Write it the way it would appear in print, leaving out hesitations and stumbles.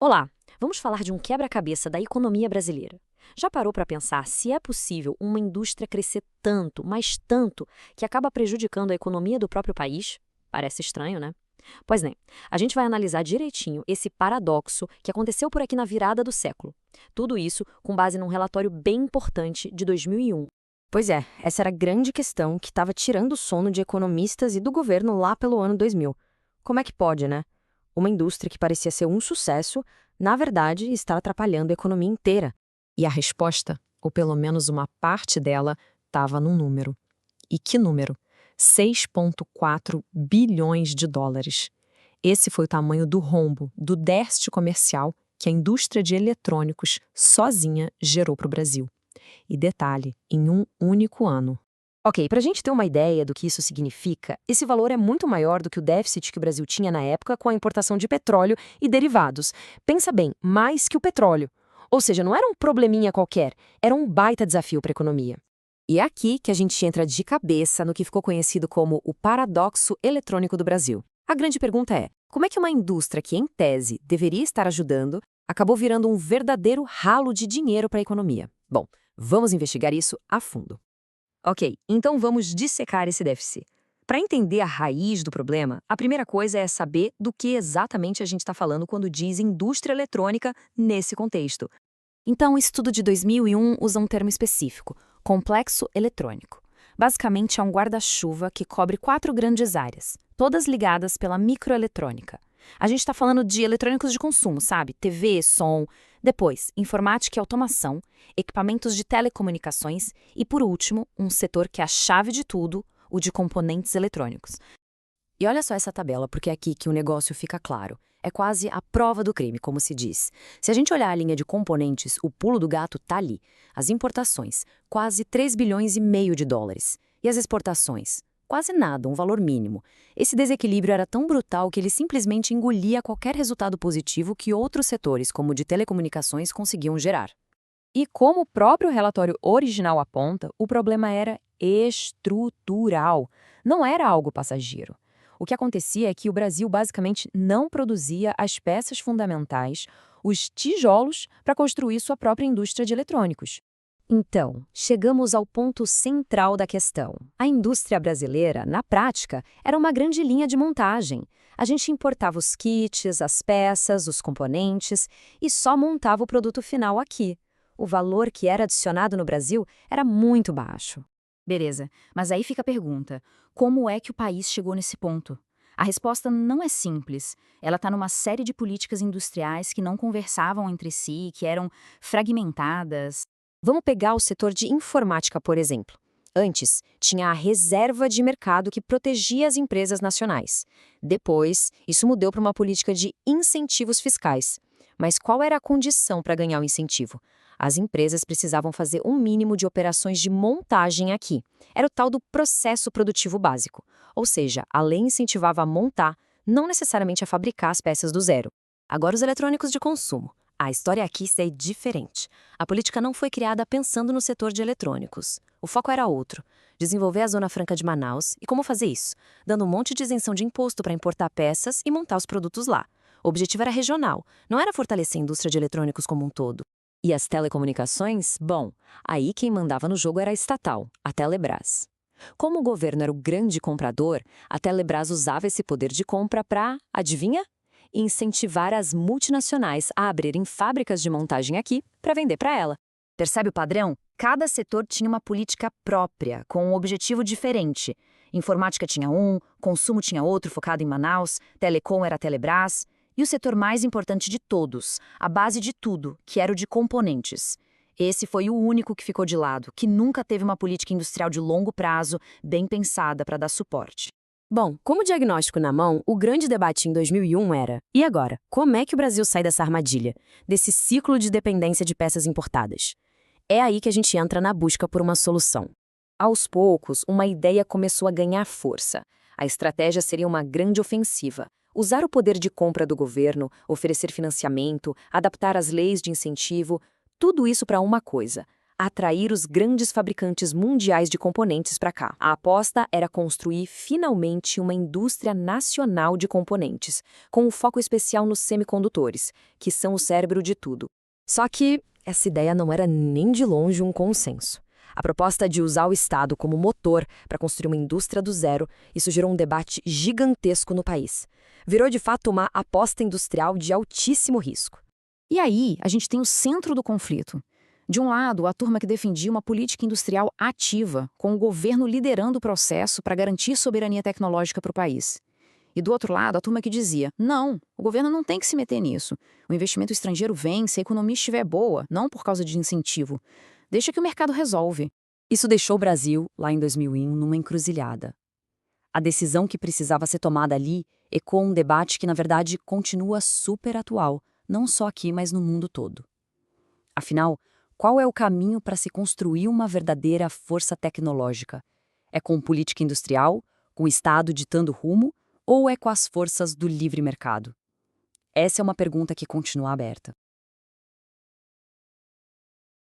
Olá, vamos falar de um quebra-cabeça da economia brasileira. Já parou para pensar se é possível uma indústria crescer tanto, mas tanto, que acaba prejudicando a economia do próprio país? Parece estranho, né? Pois nem, a gente vai analisar direitinho esse paradoxo que aconteceu por aqui na virada do século. Tudo isso com base num relatório bem importante de 2001. Pois é, essa era a grande questão que estava tirando o sono de economistas e do governo lá pelo ano 2000. Como é que pode, né? Uma indústria que parecia ser um sucesso, na verdade, está atrapalhando a economia inteira. E a resposta, ou pelo menos uma parte dela, estava num número. E que número? 6,4 bilhões de dólares. Esse foi o tamanho do rombo, do déficit comercial que a indústria de eletrônicos sozinha gerou para o Brasil. E detalhe, em um único ano. Ok, para a gente ter uma ideia do que isso significa, esse valor é muito maior do que o déficit que o Brasil tinha na época com a importação de petróleo e derivados. Pensa bem, mais que o petróleo. Ou seja, não era um probleminha qualquer, era um baita desafio para a economia. E é aqui que a gente entra de cabeça no que ficou conhecido como o paradoxo eletrônico do Brasil. A grande pergunta é, como é que uma indústria que, em tese, deveria estar ajudando, acabou virando um verdadeiro ralo de dinheiro para a economia? Bom, vamos investigar isso a fundo. Ok, então vamos dissecar esse déficit. Para entender a raiz do problema, a primeira coisa é saber do que exatamente a gente está falando quando diz indústria eletrônica nesse contexto. Então, o estudo de 2001 usa um termo específico, complexo eletrônico. Basicamente, é um guarda-chuva que cobre 4 grandes áreas, todas ligadas pela microeletrônica. A gente está falando de eletrônicos de consumo, sabe? TV, som. Depois, informática e automação, equipamentos de telecomunicações e, por último, um setor que é a chave de tudo, o de componentes eletrônicos. E olha só essa tabela, porque é aqui que o negócio fica claro. É quase a prova do crime, como se diz. Se a gente olhar a linha de componentes, o pulo do gato tá ali. As importações, quase 3 bilhões e meio de dólares. E as exportações? Quase nada, um valor mínimo. Esse desequilíbrio era tão brutal que ele simplesmente engolia qualquer resultado positivo que outros setores, como o de telecomunicações, conseguiam gerar. E como o próprio relatório original aponta, o problema era estrutural. Não era algo passageiro. O que acontecia é que o Brasil basicamente não produzia as peças fundamentais, os tijolos, para construir sua própria indústria de eletrônicos. Então, chegamos ao ponto central da questão. A indústria brasileira, na prática, era uma grande linha de montagem. A gente importava os kits, as peças, os componentes e só montava o produto final aqui. O valor que era adicionado no Brasil era muito baixo. Beleza, mas aí fica a pergunta: como é que o país chegou nesse ponto? A resposta não é simples. Ela está numa série de políticas industriais que não conversavam entre si, que eram fragmentadas. Vamos pegar o setor de informática, por exemplo. Antes, tinha a reserva de mercado que protegia as empresas nacionais. Depois, isso mudou para uma política de incentivos fiscais. Mas qual era a condição para ganhar o incentivo? As empresas precisavam fazer um mínimo de operações de montagem aqui. Era o tal do processo produtivo básico. Ou seja, a lei incentivava a montar, não necessariamente a fabricar as peças do zero. Agora, os eletrônicos de consumo. A história aqui é diferente. A política não foi criada pensando no setor de eletrônicos. O foco era outro: desenvolver a Zona Franca de Manaus. E como fazer isso? Dando um monte de isenção de imposto para importar peças e montar os produtos lá. O objetivo era regional, não era fortalecer a indústria de eletrônicos como um todo. E as telecomunicações? Bom, aí quem mandava no jogo era a estatal, a Telebrás. Como o governo era o grande comprador, a Telebrás usava esse poder de compra para, adivinha? Incentivar as multinacionais a abrirem fábricas de montagem aqui para vender para ela. Percebe o padrão? Cada setor tinha uma política própria, com um objetivo diferente. Informática tinha um, consumo tinha outro focado em Manaus, telecom era a Telebrás, e o setor mais importante de todos, a base de tudo, que era o de componentes. Esse foi o único que ficou de lado, que nunca teve uma política industrial de longo prazo, bem pensada para dar suporte. Bom, como diagnóstico na mão, o grande debate em 2001 era: e agora? Como é que o Brasil sai dessa armadilha, desse ciclo de dependência de peças importadas? É aí que a gente entra na busca por uma solução. Aos poucos, uma ideia começou a ganhar força. A estratégia seria uma grande ofensiva. Usar o poder de compra do governo, oferecer financiamento, adaptar as leis de incentivo, tudo isso para uma coisa: atrair os grandes fabricantes mundiais de componentes para cá. A aposta era construir finalmente uma indústria nacional de componentes, com um foco especial nos semicondutores, que são o cérebro de tudo. Só que essa ideia não era nem de longe um consenso. A proposta de usar o Estado como motor para construir uma indústria do zero, isso gerou um debate gigantesco no país. Virou de fato uma aposta industrial de altíssimo risco. E aí, a gente tem o centro do conflito. De um lado, a turma que defendia uma política industrial ativa, com o governo liderando o processo para garantir soberania tecnológica para o país. E do outro lado, a turma que dizia, não, o governo não tem que se meter nisso. O investimento estrangeiro vem se a economia estiver boa, não por causa de incentivo. Deixa que o mercado resolve. Isso deixou o Brasil, lá em 2001, numa encruzilhada. A decisão que precisava ser tomada ali ecoou um debate que, na verdade, continua super atual, não só aqui, mas no mundo todo. Afinal, qual é o caminho para se construir uma verdadeira força tecnológica? É com política industrial, com o Estado ditando rumo, ou é com as forças do livre mercado? Essa é uma pergunta que continua aberta.